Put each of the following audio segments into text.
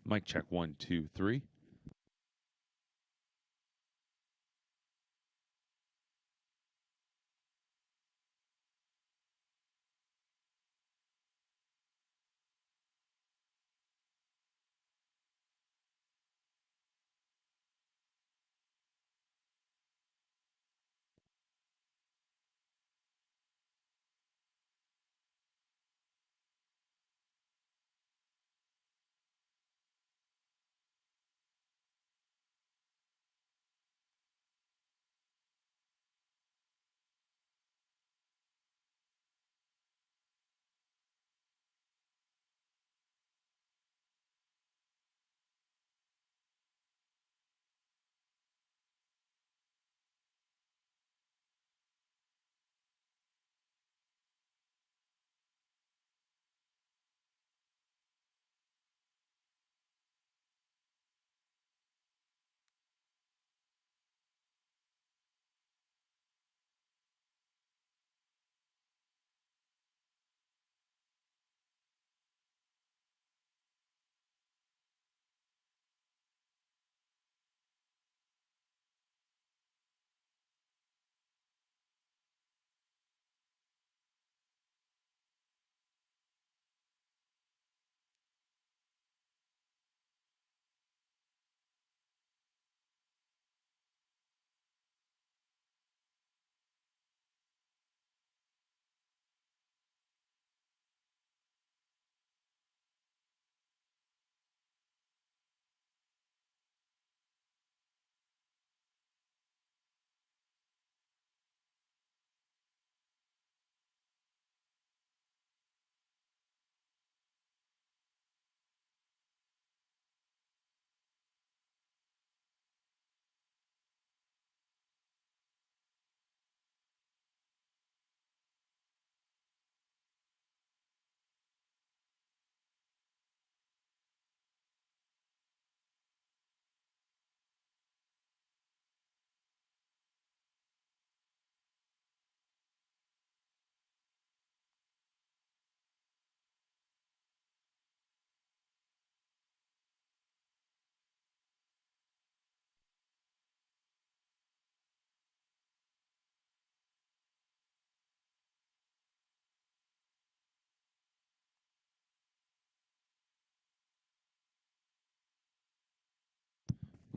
Mic check 1, 2, 3.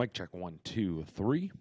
Mic check 1, 2, 3.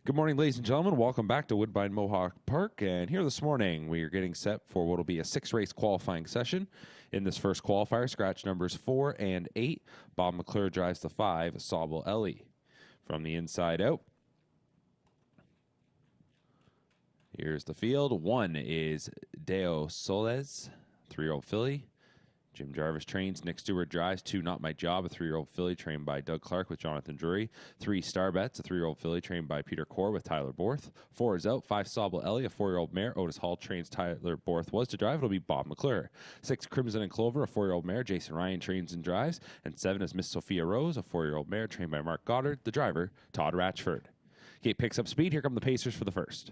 Good morning, ladies and gentlemen. Welcome back to Woodbine Mohawk Park. And here this morning, we are getting set for what will be a 6-race qualifying session. In this first qualifier, scratch numbers 4 and 8. Bob McClure drives the 5, Sauble Ellie. From the inside out, here's the field. 1 is Deo Soles, 3-year-old filly. Jim Jarvis trains. Nick Stewart drives. 2, Not My Job, a 3-year-old filly trained by Doug Clark with Jonathan Drury. 3, Star Bets, a 3-year-old filly trained by Peter Core with Tyler Borth. 4 is out. 5, Sauble Ellie, a 4-year-old mare. Otis Hall trains. Tyler Borth was to drive. It'll be Bob McClure. 6, Crimson and Clover, a 4-year-old mare. Jason Ryan trains and drives. And 7 is Miss Sophia Rose, a 4-year-old mare trained by Mark Goddard. The driver, Todd Ratchford. Gate picks up speed. Here come the Pacers for the first.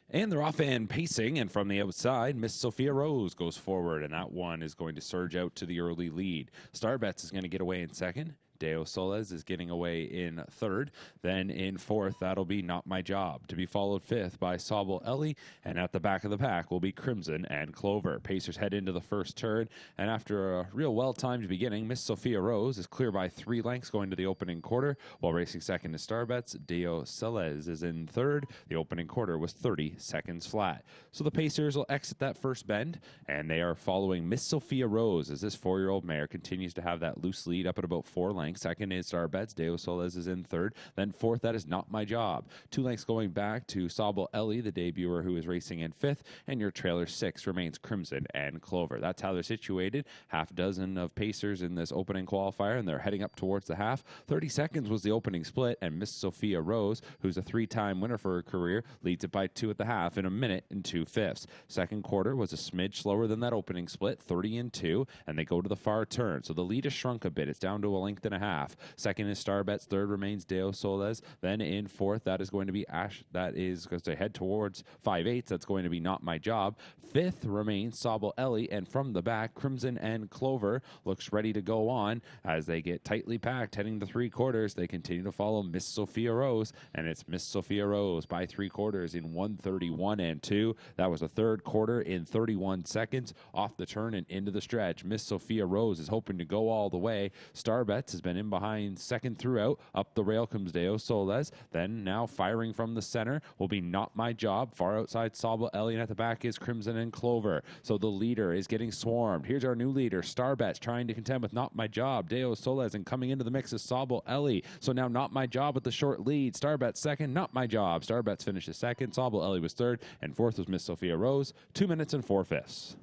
And they're off and pacing, and from the outside, Miss Sophia Rose goes forward, and that one is going to surge out to the early lead. Starbets is going to get away in second. Deo Soles is getting away in third. Then in fourth, that'll be Not My Job, to be followed fifth by Sauble Ellie, and at the back of the pack will be Crimson and Clover. Pacers head into the first turn, and after a real well-timed beginning, Miss Sophia Rose is clear by 3 lengths going to the opening quarter, while racing second is Starbets. Deo Soles is in third. The opening quarter was 30 seconds flat. So the Pacers will exit that first bend, and they are following Miss Sophia Rose as this 4-year-old mare continues to have that loose lead up at about 4 lengths. Second is Starbets. Deo Soles is in third. Then fourth, that is Not My Job. 2 lengths going back to Sauble Ellie, the debuter who is racing in fifth. And your trailer 6 remains Crimson and Clover. That's how they're situated. Half dozen of Pacers in this opening qualifier, and they're heading up towards the half. 30 seconds was the opening split, and Miss Sophia Rose, who's a 3-time winner for her career, leads it by 2 at the half in a minute and 2/5. Second quarter was a smidge slower than that opening split, 30 and 2, and they go to the far turn. So the lead has shrunk a bit. It's down to a length and a half. Second is Starbets. Third remains Deo Soles. Then in fourth, that is going to be Ash. That is going to head towards 5/8. That's going to be Not My Job. Fifth remains Sauble Ellie, and from the back, Crimson and Clover looks ready to go on as they get tightly packed, heading to 3 quarters. They continue to follow Miss Sophia Rose, and it's Miss Sophia Rose by 3 quarters in 1:31 and 2. That was a third quarter in 31 seconds. Off the turn and into the stretch. Miss Sophia Rose is hoping to go all the way. Starbets has been in behind second throughout. Up the rail comes Deo Soles. Then now firing from the center will be Not My Job. Far outside Sauble Ellie, and at the back is Crimson and Clover. So the leader is getting swarmed. Here's our new leader, Starbets, trying to contend with Not My Job. Deo Soles, and coming into the mix is Sauble Ellie. So now Not My Job with the short lead. Starbets second, Not My Job. Starbets finishes second. Sauble Ellie was third, and fourth was Miss Sophia Rose. 2 minutes and 4/5.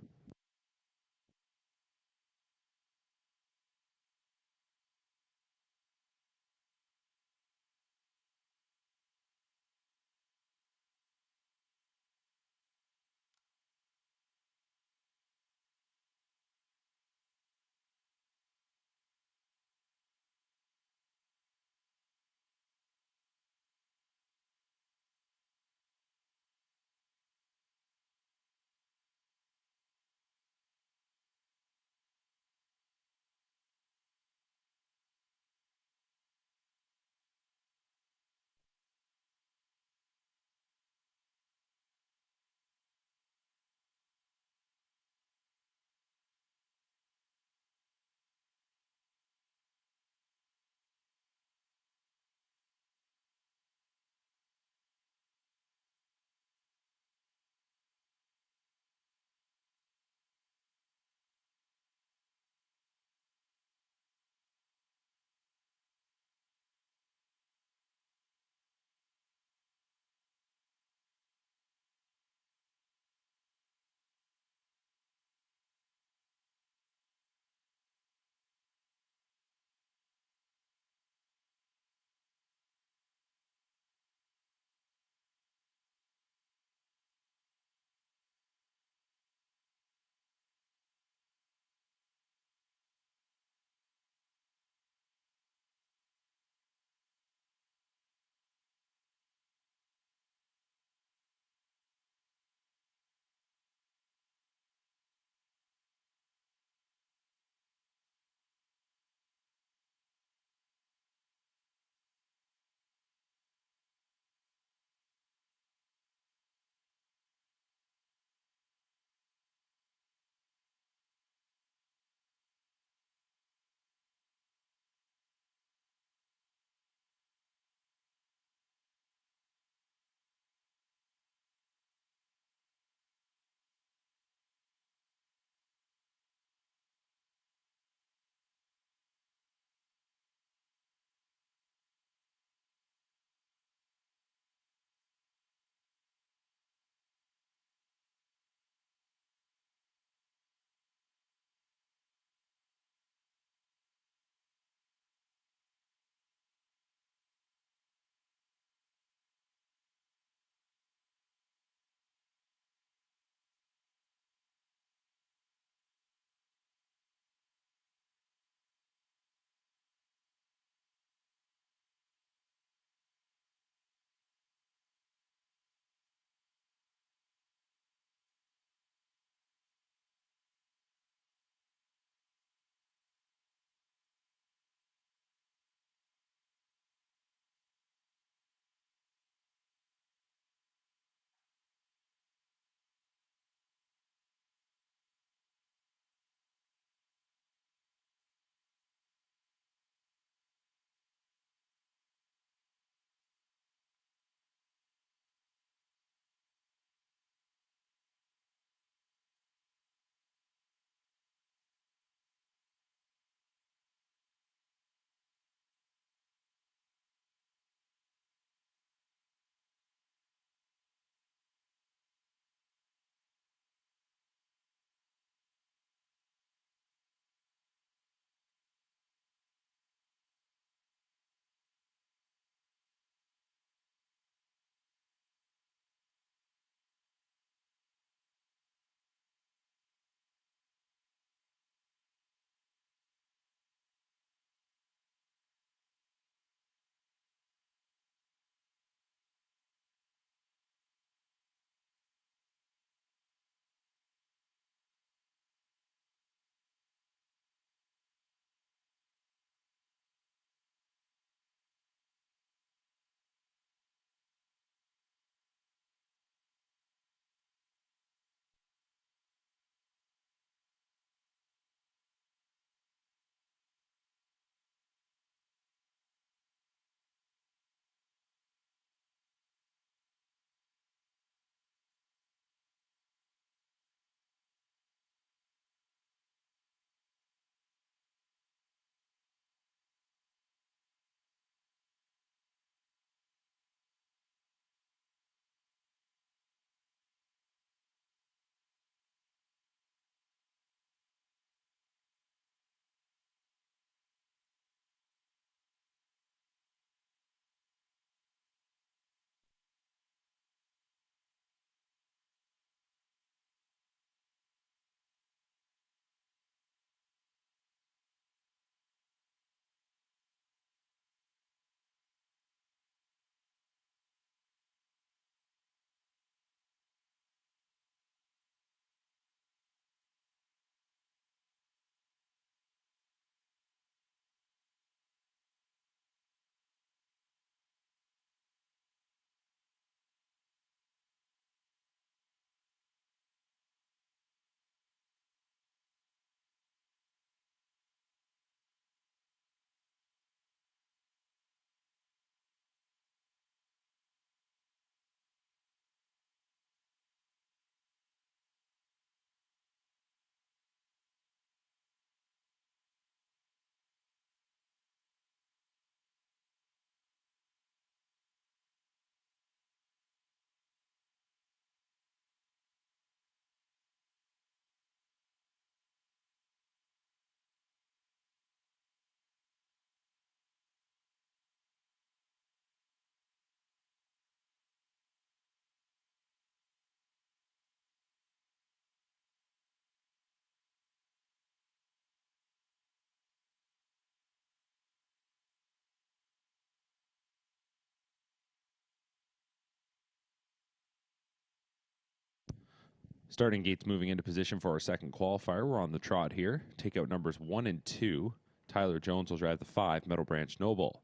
Starting gates moving into position for our second qualifier. We're on the trot here. Take out numbers 1 and 2. Tyler Jones will drive the 5, Meadow Branch Noble.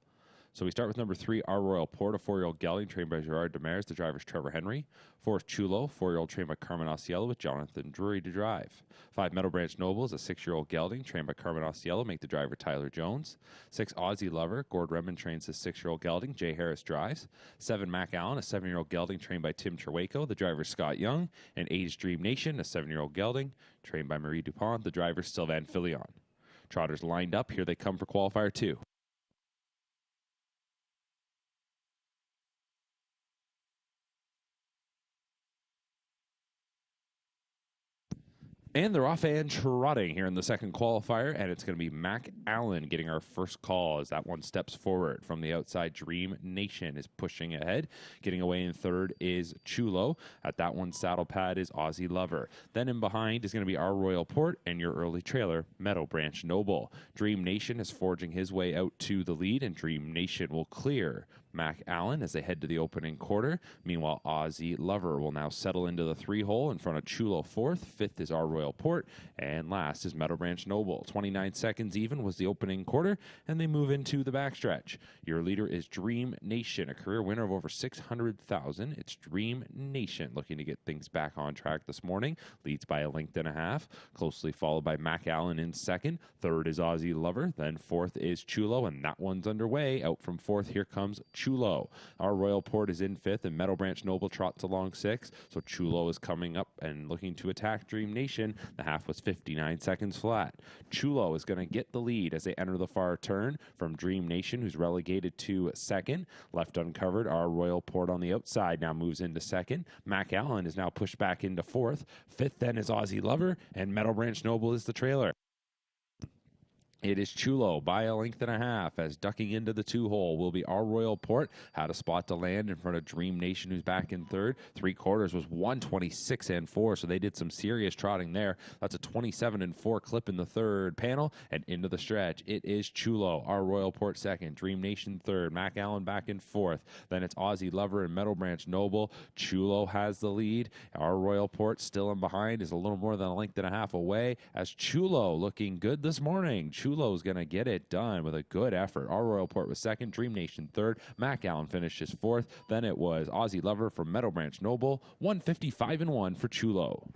So we start with number 3, Our Royal Port, a 4-year-old gelding trained by Gerard Demers. The driver's Trevor Henry. 4 is Chulo, 4-year-old trained by Carmen Osceola with Jonathan Drury to drive. 5, Meadow Branch Noble is a 6-year-old gelding trained by Carmen Osceola. Make the driver Tyler Jones. 6, Aussie Lover. Gord Redmond trains his 6-year-old gelding. Jay Harris drives. 7, Mac Allen, a 7-year-old gelding trained by Tim Terwaco. The driver Scott Young. And 8 is Dream Nation, a 7-year-old gelding trained by Marie Dupont. The driver Sylvain Filion. Trotters lined up. Here they come for qualifier 2. And they're off and trotting here in the second qualifier, and it's going to be Mac Allen getting our first call as that one steps forward. From the outside, Dream Nation is pushing ahead. Getting away in third is Chulo. At that one, saddle pad is Aussie Lover. Then in behind is going to be Our Royal Port and your early trailer, Meadow Branch Noble. Dream Nation is forging his way out to the lead, and Dream Nation will clear Mac Allen as they head to the opening quarter. Meanwhile, Aussie Lover will now settle into the 3-hole in front of Chulo fourth. Fifth is Our Royal Port, and last is Meadow Branch Noble. 29 seconds even was the opening quarter, and they move into the backstretch. Your leader is Dream Nation, a career winner of over $600,000. It's Dream Nation looking to get things back on track this morning. Leads by a length and a half, closely followed by Mac Allen in second. Third is Aussie Lover, then fourth is Chulo, and that one's underway. Out from fourth, here comes Chulo. Our Royal Port is in fifth, and Meadow Branch Noble trots along sixth. So Chulo is coming up and looking to attack Dream Nation. The half was 59 seconds flat. Chulo is going to get the lead as they enter the far turn from Dream Nation, who's relegated to second. Left uncovered, Our Royal Port on the outside now moves into second. Mac Allen is now pushed back into fourth. Fifth then is Aussie Lover, and Meadow Branch Noble is the trailer. It is Chulo by a length and a half as ducking into the 2-hole will be Our Royal Port. Had a spot to land in front of Dream Nation, who's back in third. 3/4 was 126 and 4, so they did some serious trotting there. That's a 27 and 4 clip in the third panel, and into the stretch. It is Chulo, Our Royal Port second, Dream Nation third, Mac Allen back in fourth. Then it's Aussie Lover and Meadow Branch Noble. Chulo has the lead. Our Royal Port still in behind, is a little more than a length and a half away as Chulo looking good this morning. Chulo's going to get it done with a good effort. Our Royal Port was second, Dream Nation third, Mac Allen finishes fourth. Then it was Aussie Lover from Meadow Branch Noble, 155 and 1 for Chulo.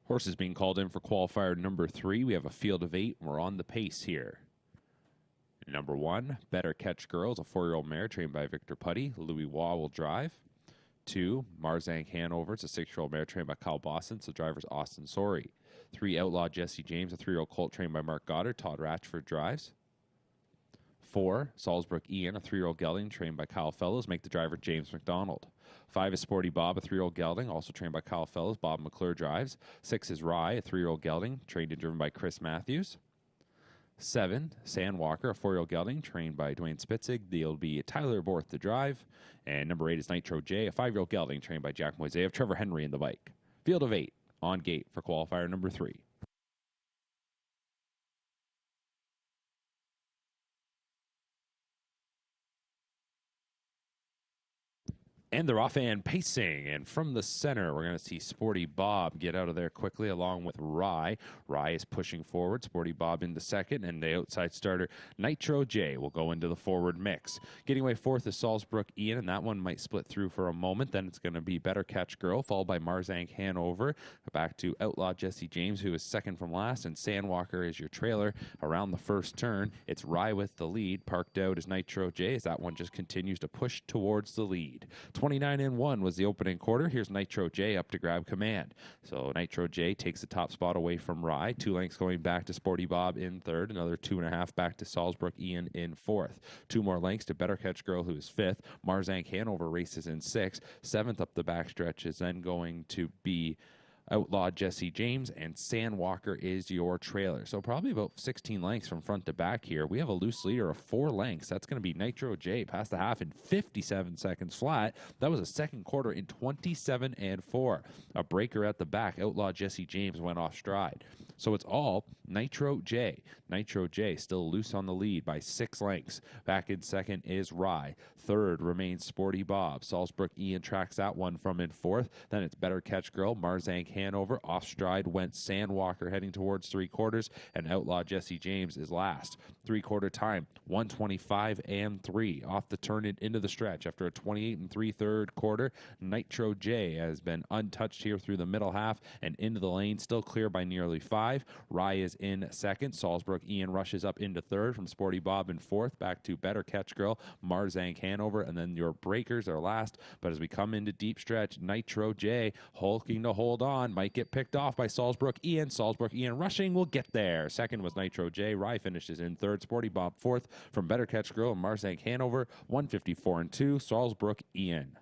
Horses being called in for qualifier number 3. We have a field of 8, and we're on the pace here. Number 1, Better Catch Girl is a 4-year-old mare trained by Victor Putty. Louis Waugh will drive. 2, Marzank Hanover. It's a 6-year-old mare trained by Kyle Boston, so driver's Austin Sori. 3, Outlaw Jesse James, a 3-year-old colt trained by Mark Goddard. Todd Ratchford drives. 4, Salzbrook Ian, a 3-year-old gelding trained by Kyle Fellows. Make the driver James McDonald. 5 is Sporty Bob, a 3-year-old gelding, also trained by Kyle Fellows. Bob McClure drives. 6 is Rye, a 3-year-old gelding, trained and driven by Chris Matthews. 7, Sand Walker, a 4-year-old gelding, trained by Dwayne Spitzig. There'll be Tyler Borth to drive. And number 8 is Nitro J, a 5-year-old gelding, trained by Jack Moiseyev. Trevor Henry in the bike. Field of 8, on gate for qualifier number 3. And they're off and pacing. And from the center, we're going to see Sporty Bob get out of there quickly along with Rye. Rye is pushing forward. Sporty Bob into second. And the outside starter, Nitro J, will go into the forward mix. Getting away fourth is Salzbrook Ian, and that one might split through for a moment. Then it's going to be Better Catch Girl, followed by Marzank Hanover. Back to Outlaw Jesse James, who is second from last. And Sandwalker is your trailer around the first turn. It's Rye with the lead. Parked out is Nitro J, as that one just continues to push towards the lead. 29-1 was the opening quarter. Here's Nitro J up to grab command. So Nitro J takes the top spot away from Rye. 2 lengths going back to Sporty Bob in third. Another 2.5 back to Salzbrook Ian in fourth. 2 more lengths to Better Catch Girl, who is fifth. Marzank Hanover races in sixth. Seventh up the backstretch is then going to be Outlaw Jesse James, and Sandwalker is your trailer. So probably about 16 lengths from front to back here. We have a loose leader of 4 lengths. That's going to be Nitro J past the half in 57 seconds flat. That was a second quarter in 27-4. A breaker at the back. Outlaw Jesse James went off stride. So it's all Nitro J. Nitro J still loose on the lead by 6 lengths. Back in second is Rye. Third remains Sporty Bob. Salzbrook Ian tracks that one from in fourth. Then it's Better Catch Girl. Marzank Hanover. Off stride went Sandwalker heading towards 3/4, and Outlaw Jesse James is last. 3/4 time, 125-3. Off the turn into the stretch after a 28 3/3 quarter. Nitro J has been untouched here through the middle half and into the lane, still clear by nearly 5. Rye is in second. Salzbrook Ian rushes up into third from Sporty Bob in fourth. Back to Better Catch Girl, Marzank Hanover, and then your breakers are last. But as we come into deep stretch, Nitro J hulking to hold on. Might get picked off by Salzbrook Ian. Salzbrook Ian rushing will get there. Second was Nitro J. Rye finishes in third. Sporty Bob fourth from Better Catch Girl and Marzank Hanover. 154-2. Salzbrook Ian.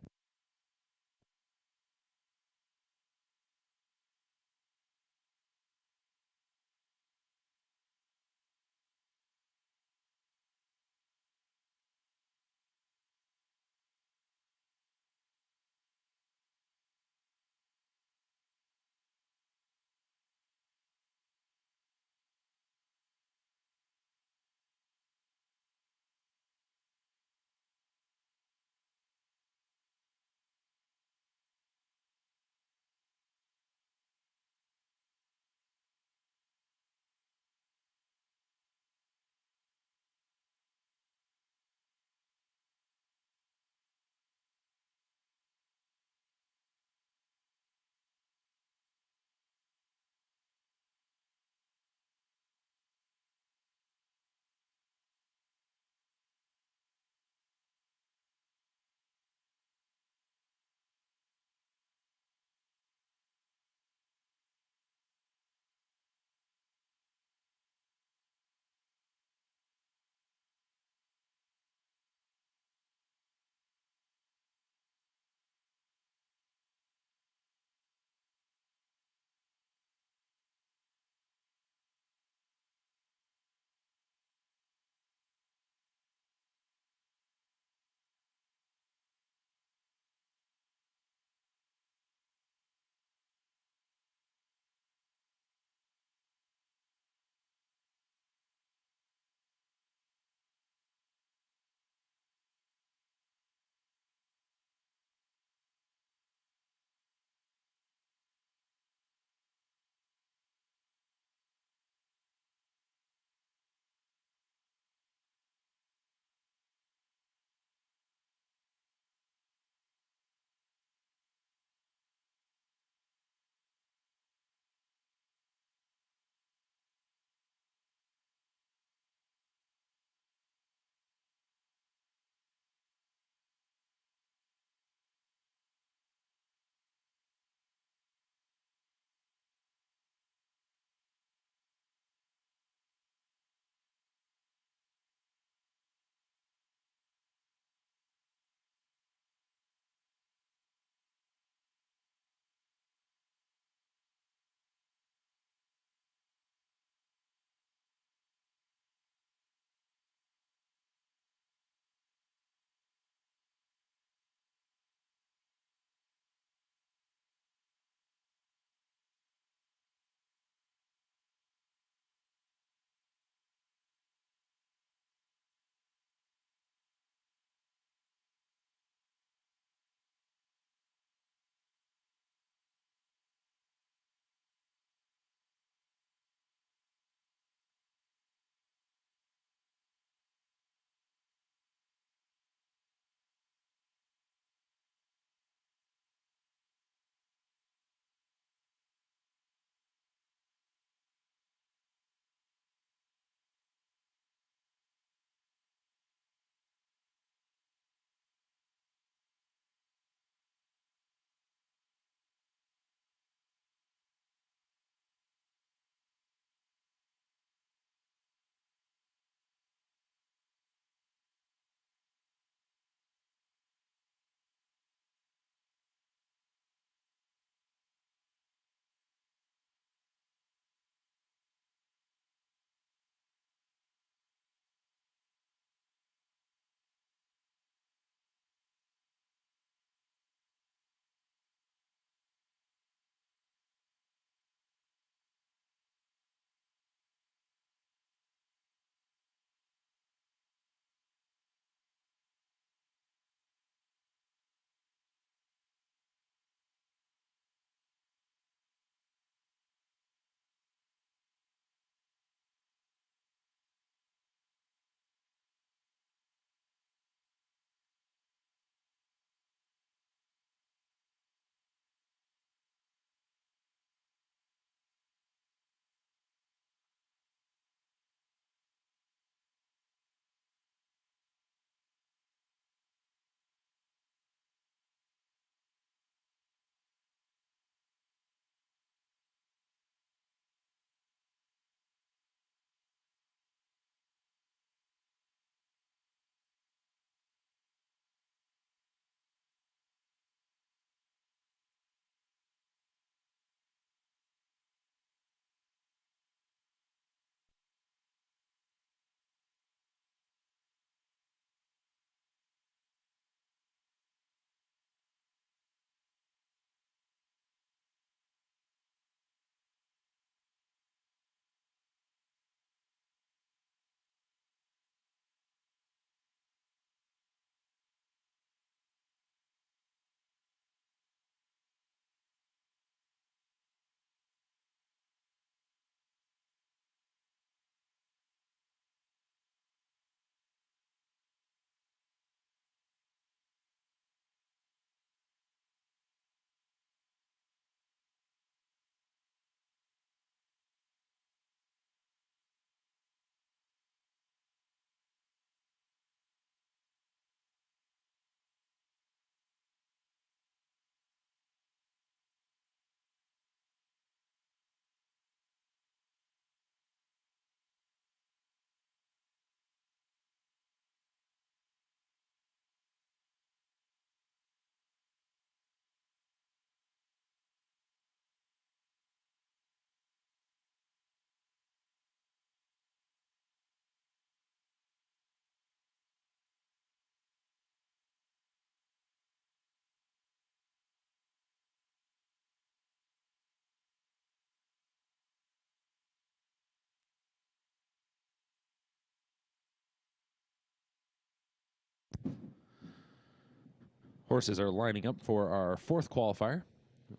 Horses are lining up for our fourth qualifier.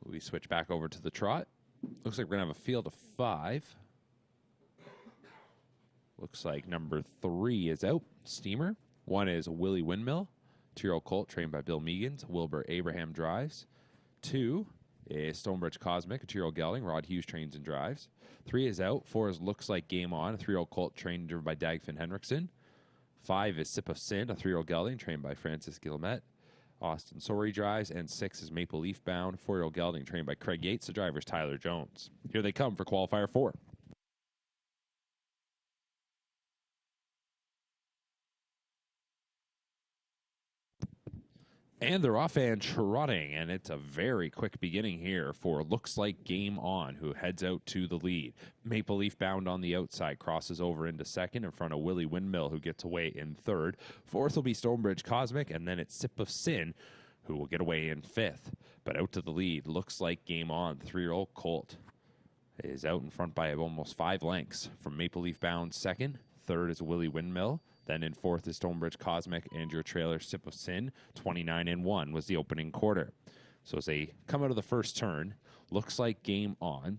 We switch back over to the trot. Looks like we're going to have a field of 5. Looks like number 3 is out, Steamer. 1 is Willie Windmill, 2-year-old colt trained by Bill Meegans. Wilbur Abraham drives. 2 is Stonebridge Cosmic, a 2-year-old gelding. Rod Hughes trains and drives. 3 is out. 4 is Looks Like Game On, a 3-year-old colt trained and driven by Dagfinn Henriksen. 5 is Sip of Sin, a 3-year-old gelding trained by Francis Guillemette. Austin Sorey drives. And 6 is Maple Leaf Bound, 4-year-old gelding trained by Craig Yates. The driver's Tyler Jones. Here they come for qualifier 4. And they're off and trotting, and it's a very quick beginning here for Looks Like Game On, who heads out to the lead. Maple Leaf Bound on the outside, crosses over into second in front of Willie Windmill, who gets away in third. Fourth will be Stonebridge Cosmic, and then it's Sip of Sin, who will get away in fifth. But out to the lead, Looks Like Game On, the 3-year-old colt, is out in front by almost 5 lengths from Maple Leaf Bound second. Third is Willie Windmill. Then in fourth is Stonebridge Cosmic, and your trailer Sip of Sin. 29-1 was the opening quarter. So as they come out of the first turn, Looks Like Game On,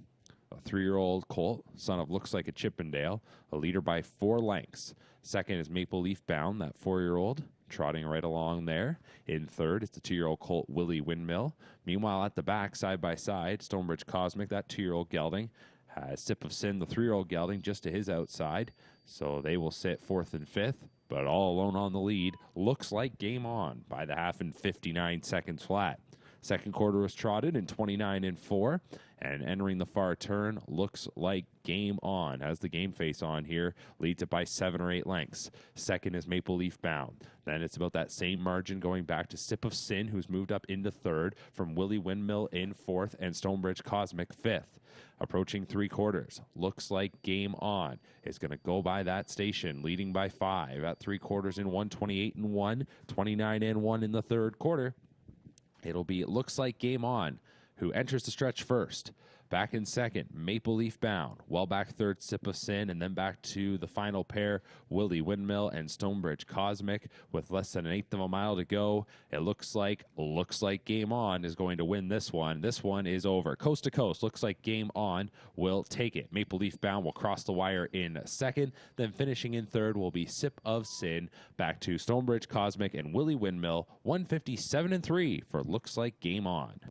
a 3-year-old colt, son of Looks Like a Chippendale, a leader by 4 lengths. Second is Maple Leaf Bound, that 4-year-old, trotting right along there. In third, it's the 2-year-old colt Willie Windmill. Meanwhile, at the back, side by side, Stonebridge Cosmic, that 2-year-old gelding, has Sip of Sin, the 3-year-old gelding, just to his outside. So they will sit fourth and fifth, but all alone on the lead. Looks Like Game On by the half in 59 seconds flat. Second quarter was trotted in 29-4, and entering the far turn, Looks Like Game On. Has the game face on here, leads it by 7 or 8 lengths. Second is Maple Leaf Bound. Then it's about that same margin going back to Sip of Sin, who's moved up into third, from Willie Windmill in fourth, and Stonebridge Cosmic fifth. Approaching 3 quarters, Looks Like Game On is going to go by that station, leading by 5 at 3 quarters in 128-1, 29-1 in the third quarter. It'll be Looks Like Game On, who enters the stretch first. Back in second, Maple Leaf Bound. Well back third, Sip of Sin, and then back to the final pair, Willie Windmill and Stonebridge Cosmic. With less than 1/8 of a mile to go, it looks like Game On is going to win this one. This one is over. Coast to coast, Looks Like Game On will take it. Maple Leaf Bound will cross the wire in second. Then finishing in third will be Sip of Sin. Back to Stonebridge Cosmic and Willie Windmill. 157-3 for Looks Like Game On.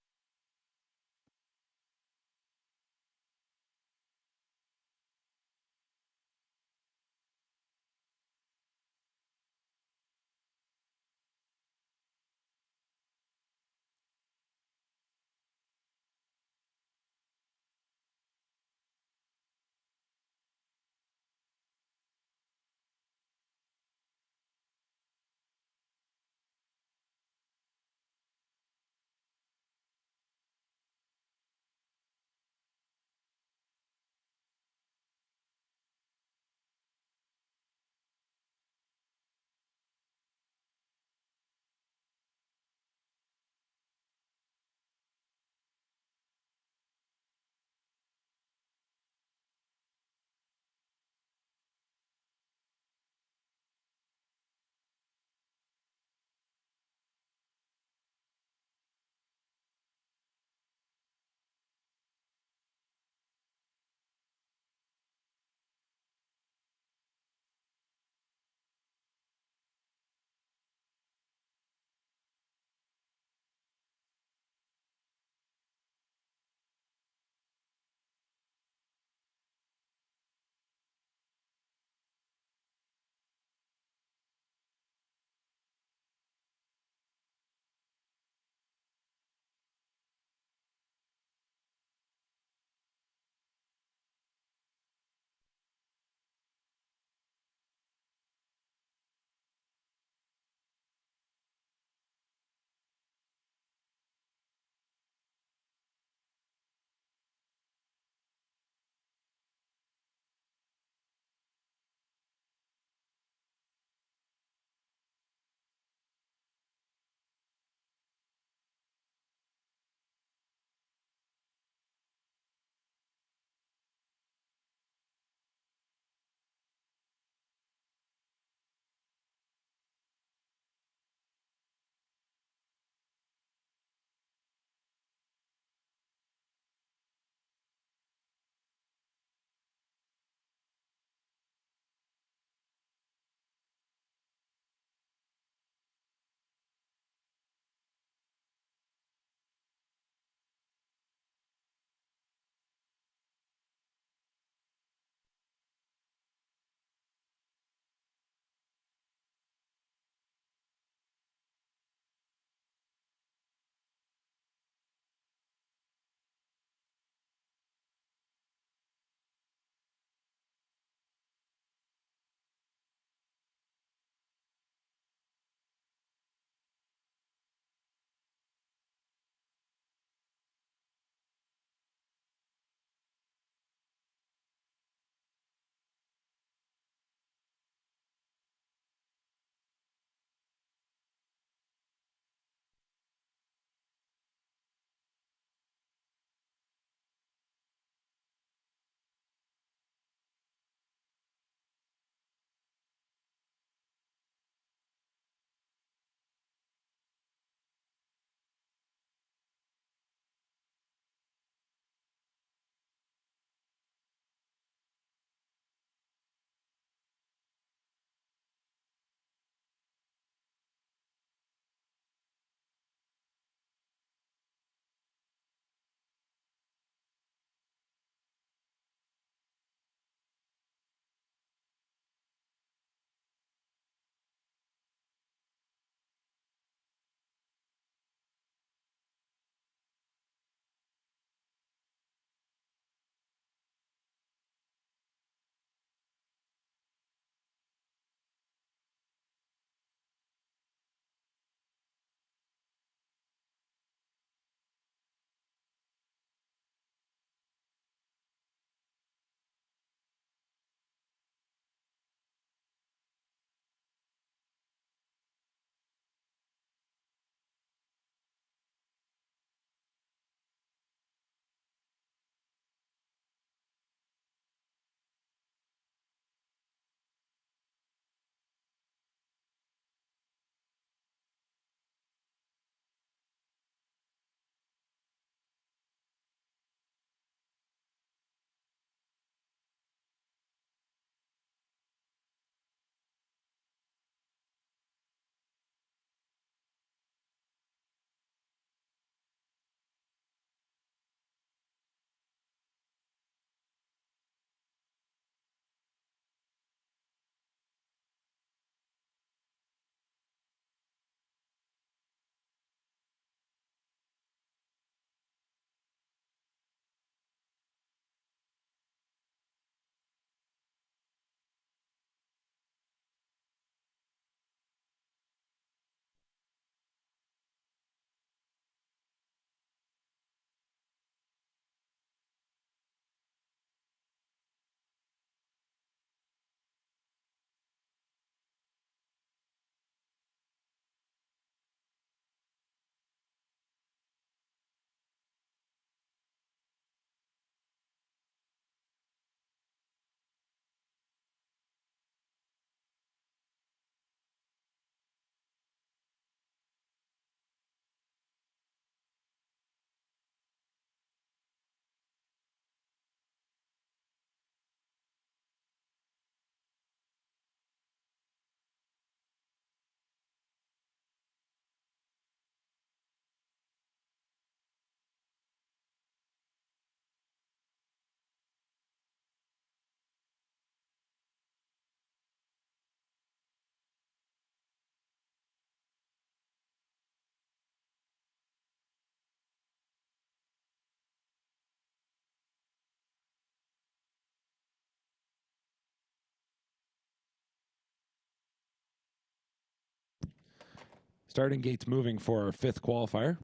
Starting gates moving for our fifth qualifier.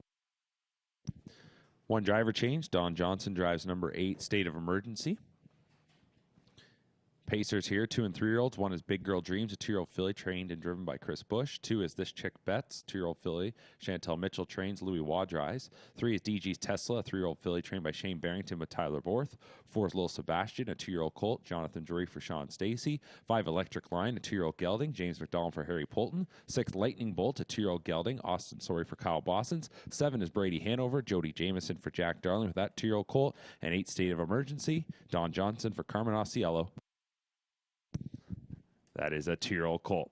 One driver change. Don Johnson drives number 8, State of Emergency. Pacers here, 2 and 3-year-olds. One is Big Girl Dreams, a 2-year-old filly trained and driven by Chris Bush. 2 is This Chick Bets, 2-year-old filly. Chantel Mitchell trains, Louis Wadrise. 3 is DG's Tesla, a 3-year-old filly trained by Shane Barrington with Tyler Borth. 4 is Lil Sebastian, a 2-year-old colt, Jonathan Drury for Sean Stacy. 5 Electric Line, a 2-year-old gelding, James McDonald for Harry Polton. 6 Lightning Bolt, a 2-year-old gelding, Austin Sorry for Kyle Bossons. 7 is Brady Hanover, Jody Jameson for Jack Darling with that 2-year-old colt. And 8 State of Emergency, Don Johnson for Carmen Osceola. That is a 2-year-old colt.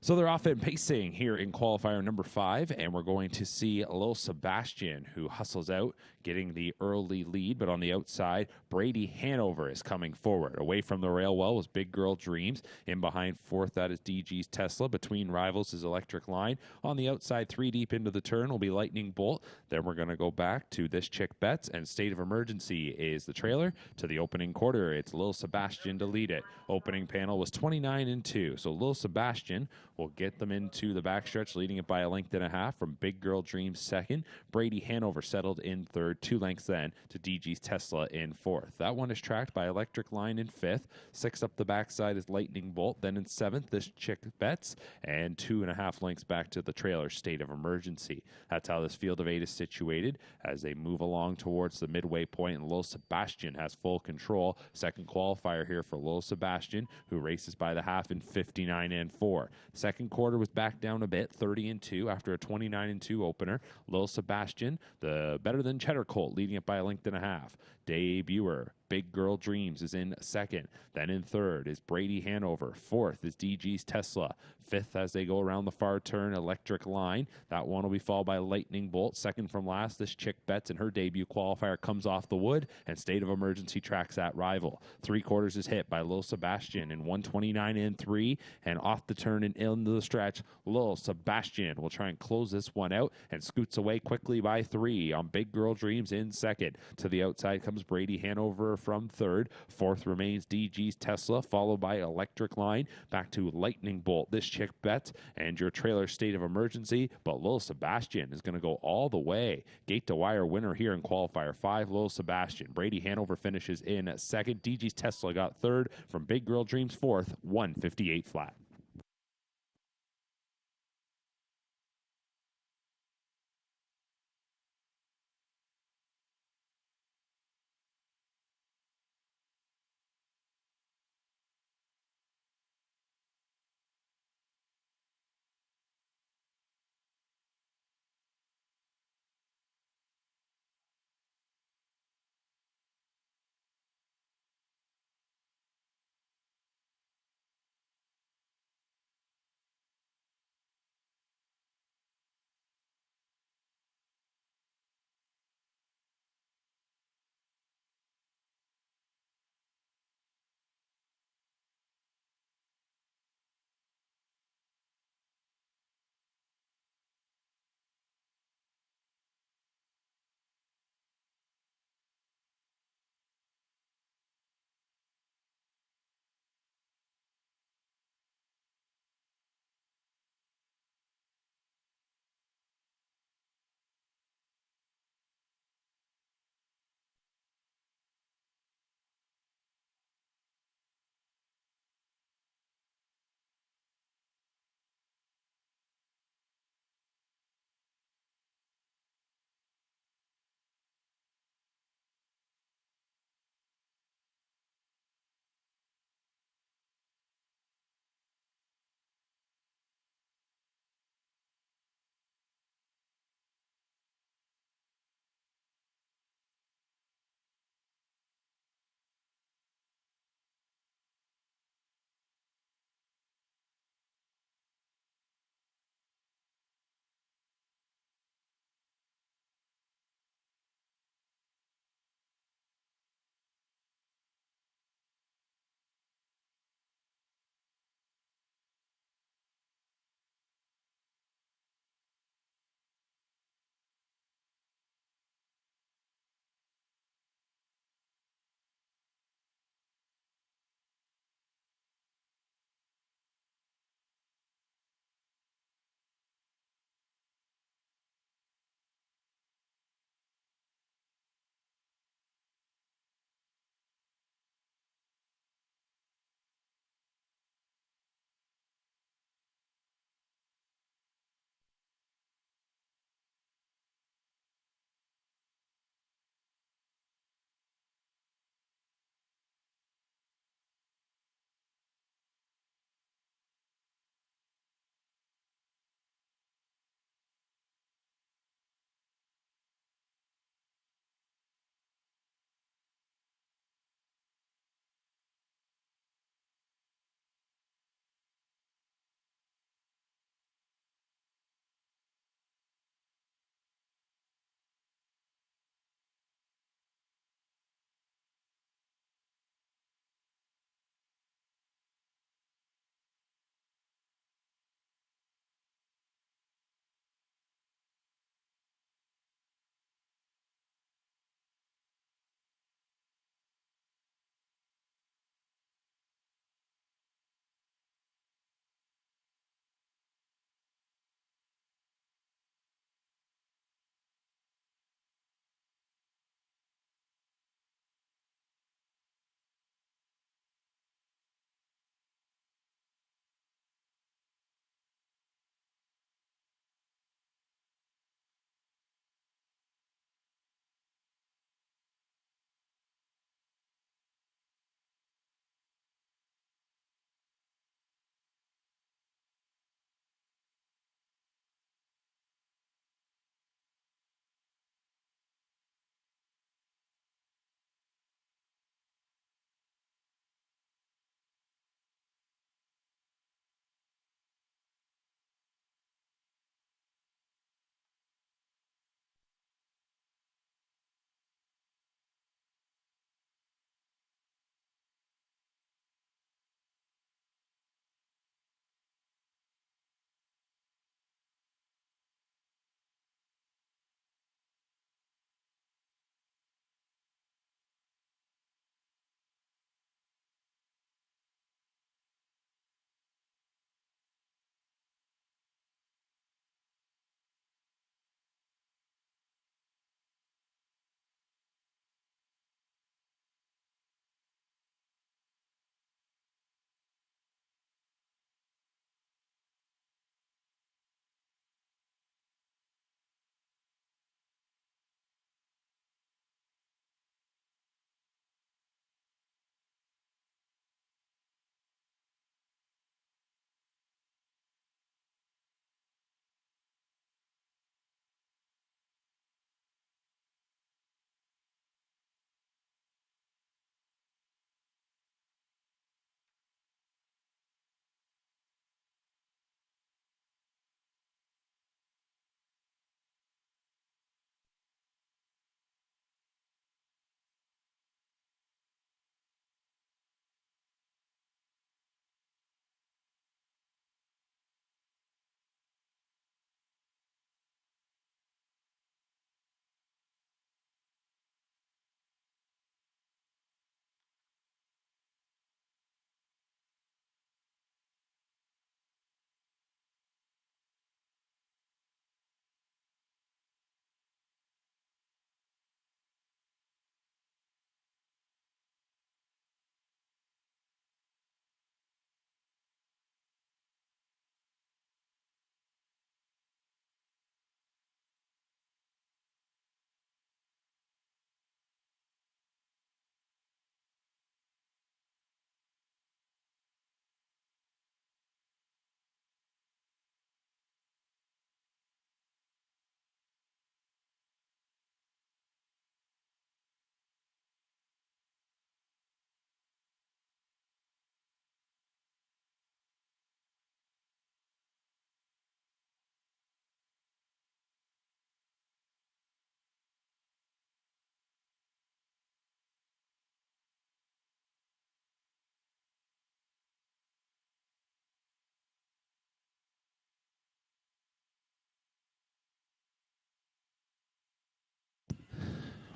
So they're off in pacing here in qualifier number 5, and we're going to see Lil Sebastian, who hustles out, getting the early lead, but on the outside, Brady Hanover is coming forward. Away from the rail well was Big Girl Dreams. In behind fourth, that is DG's Tesla. Between rivals is Electric Line. On the outside, 3 deep into the turn will be Lightning Bolt. Then we're going to go back to This Chick Bets, and State of Emergency is the trailer. To the opening quarter, it's Lil Sebastian to lead it. Opening panel was 29 and 2, so Lil Sebastian will get them into the backstretch, leading it by a length and a half from Big Girl Dreams second. Brady Hanover settled in third, 2 lengths then to DG's Tesla in fourth. That one is tracked by Electric Line in fifth. 6 up the backside is Lightning Bolt. Then in seventh, This Chick Bets, and 2.5 lengths back to the trailer, State of Emergency. That's how this field of 8 is situated as they move along towards the midway point, and Lil Sebastian has full control. Second qualifier here for Lil Sebastian, who races by the half in 59 and 4. Second quarter was back down a bit, 30 and 2 after a 29 and 2 opener. Lil Sebastian, the better than Cheddar Colt, leading it by a length and a half. Debuter, Big Girl Dreams is in second. Then in third is Brady Hanover. Fourth is DG's Tesla. Fifth, as they go around the far turn, Electric Line. That one will be followed by Lightning Bolt. Second from last, This Chick Bets, and her debut qualifier comes off the wood, and State of Emergency tracks that rival. 3 quarters is hit by Lil Sebastian in 129 and 3, and off the turn and into the stretch, Lil Sebastian will try and close this one out and scoots away quickly by 3 on Big Girl Dreams in second. To the outside comes Brady Hanover from third. Fourth remains DG's Tesla, followed by Electric Line. Back to Lightning Bolt, This Chick Bets, and your trailer, State of Emergency. But Lil Sebastian is going to go all the way. Gate to wire winner here in qualifier 5, Lil Sebastian. Brady Hanover finishes in second. DG's Tesla got third from Big Girl Dreams fourth, 158 flat.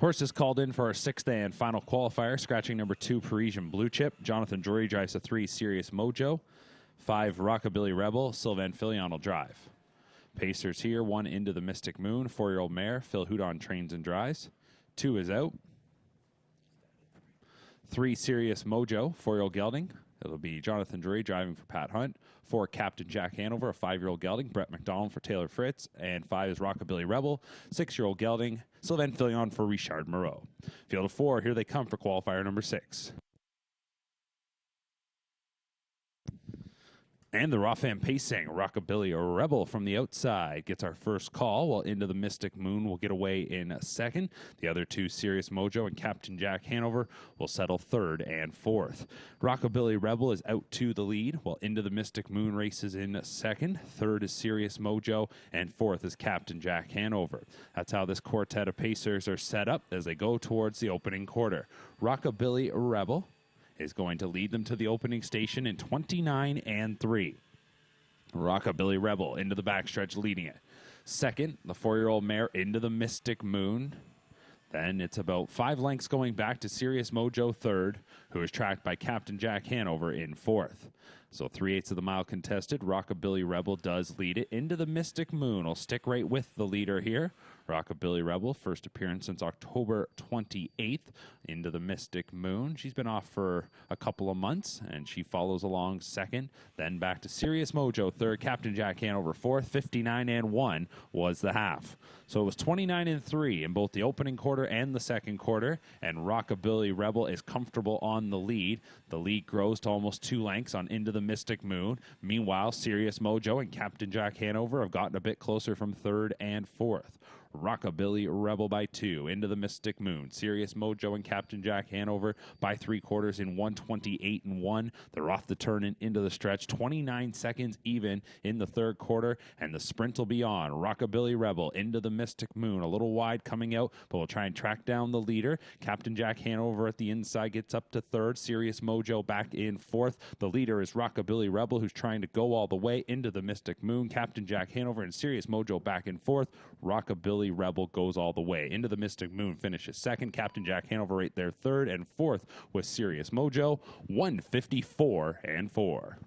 Horses called in for our 6th and final qualifier. Scratching number 2, Parisian Blue Chip. Jonathan Drury drives a 3, Serious Mojo. 5, Rockabilly Rebel. Sylvain Filion will drive. Pacers here, 1 into the Mystic Moon. 4-year-old mare, Phil Houdon trains and drives. 2 is out. 3, Serious Mojo, 4-year-old gelding. It'll be Jonathan Drury driving for Pat Hunt. 4, Captain Jack Hanover, a 5-year-old gelding. Brett McDonald for Taylor Fritz. And 5 is Rockabilly Rebel, 6-year-old gelding. Sylvain Filion for Richard Moreau. Field of 4, here they come for qualifier number 6. And the raw fan pacing, Rockabilly Rebel from the outside gets our first call, while Into the Mystic Moon will get away in a second. The other 2, Serious Mojo and Captain Jack Hanover, will settle 3rd and 4th. Rockabilly Rebel is out to the lead, while Into the Mystic Moon races in 2nd. 3rd is Serious Mojo, and 4th is Captain Jack Hanover. That's how this quartet of pacers are set up as they go towards the opening quarter. Rockabilly Rebel is going to lead them to the opening station in 29 and 3. Rockabilly Rebel into the backstretch leading it. 2nd, the 4-year-old mare Into the Mystic Moon. Then it's about 5 lengths going back to Serious Mojo 3rd, who is tracked by Captain Jack Hanover in 4th. So 3/8 of the mile contested. Rockabilly Rebel does lead it. Into the Mystic Moon will stick right with the leader here. Rockabilly Rebel, first appearance since October 28th. Into the Mystic Moon. She's been off for a couple of months, and she follows along 2nd. Then back to Serious Mojo 3rd. Captain Jack Hanover 4th. 59 and 1 was the half. So it was 29 and 3 in both the opening quarter and the second quarter, and Rockabilly Rebel is comfortable on the lead. The lead grows to almost 2 lengths on Into the Mystic Moon. Meanwhile, Serious Mojo and Captain Jack Hanover have gotten a bit closer from 3rd and 4th. Rockabilly Rebel by 2. Into the Mystic Moon. Serious Mojo and Captain Jack Hanover by 3/4 in 1:28 and 1. They're off the turn and into the stretch. 29 seconds even in the 3rd quarter, and the sprint will be on. Rockabilly Rebel Into the Mystic Moon. A little wide coming out, but we'll try and track down the leader. Captain Jack Hanover at the inside gets up to 3rd. Serious Mojo back in 4th. The leader is Rockabilly Rebel, who's trying to go all the way. Into the Mystic Moon. Captain Jack Hanover and Serious Mojo back in 4th. Rockabilly Rebel goes all the way. Into the Mystic Moon finishes 2nd. Captain Jack Hanover right there 3rd, and 4th with Serious Mojo. 1:54 and 4.